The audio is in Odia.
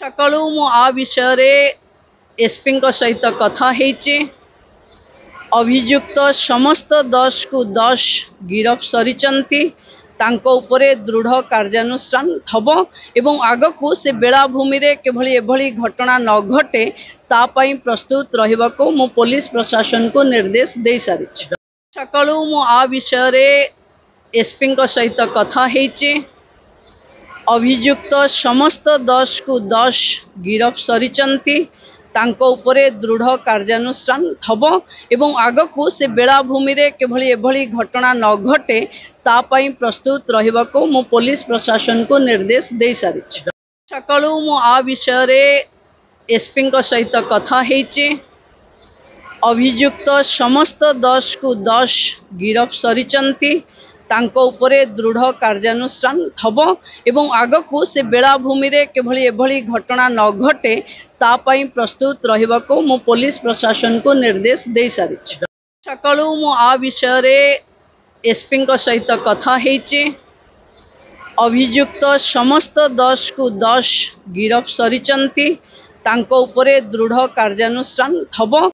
ସକାଳୁ ମୁଁ ଆ ବିଷୟରେ ଏସ୍ପିଙ୍କ ସହିତ କଥା ହେଇଛି। ଅଭିଯୁକ୍ତ ସମସ୍ତ 10କୁ 10 ଗିରଫ ସରିଛନ୍ତି। ତାଙ୍କ ଉପରେ ଦୃଢ଼ କାର୍ଯ୍ୟାନୁଷ୍ଠାନ ହେବ ଏବଂ ଆଗକୁ ସେ ବେଳାଭୂମିରେ କିଭଳି ଏଭଳି ଘଟଣା ନ ଘଟେ ତା ପାଇଁ ପ୍ରସ୍ତୁତ ରହିବାକୁ ମୁଁ ପୋଲିସ ପ୍ରଶାସନକୁ ନିର୍ଦ୍ଦେଶ ଦେଇସାରିଛି। ସକାଳୁ ମୁଁ ଆ ବିଷୟରେ ଏସ୍ପିଙ୍କ ସହିତ କଥା ହେଇଛି। ଅଭିଯୁକ୍ତ ସମସ୍ତ 10କୁ 10 ଗିରଫ ସରିଛନ୍ତି। ତାଙ୍କ ଉପରେ ଦୃଢ଼ କାର୍ଯ୍ୟାନୁଷ୍ଠାନ ହେବ ଏବଂ ଆଗକୁ ସେ ବେଳାଭୂମିରେ କିଭଳି ଏଭଳି ଘଟଣା ନ ଘଟେ ତା ପାଇଁ ପ୍ରସ୍ତୁତ ରହିବାକୁ ମୁଁ ପୋଲିସ ପ୍ରଶାସନକୁ ନିର୍ଦ୍ଦେଶ ଦେଇସାରିଛି। ସକାଳୁ ମୁଁ ଆ ବିଷୟରେ ଏସ୍ପିଙ୍କ ସହିତ କଥା ହେଇଛି। ଅଭିଯୁକ୍ତ ସମସ୍ତ 10କୁ 10 ଗିରଫ ସରିଛନ୍ତି। ତାଙ୍କ ଉପରେ ଦୃଢ଼ କାର୍ଯ୍ୟାନୁଷ୍ଠାନ ହେବ ଏବଂ ଆଗକୁ ସେ ବେଳାଭୂମିରେ କିଭଳି ଏଭଳି ଘଟଣା ନ ଘଟେ ତା ପାଇଁ ପ୍ରସ୍ତୁତ ରହିବାକୁ ମୁଁ ପୋଲିସ ପ୍ରଶାସନକୁ ନିର୍ଦ୍ଦେଶ ଦେଇସାରିଛି। ସକାଳୁ ମୁଁ ଆ ବିଷୟରେ ଏସ୍ପିଙ୍କ ସହିତ କଥା ହେଇଛି। ଅଭିଯୁକ୍ତ ସମସ୍ତ 10କୁ 10 ଗିରଫ ସରିଛନ୍ତି। ତାଙ୍କ ଉପରେ ଦୃଢ଼ କାର୍ଯ୍ୟାନୁଷ୍ଠାନ ହେବ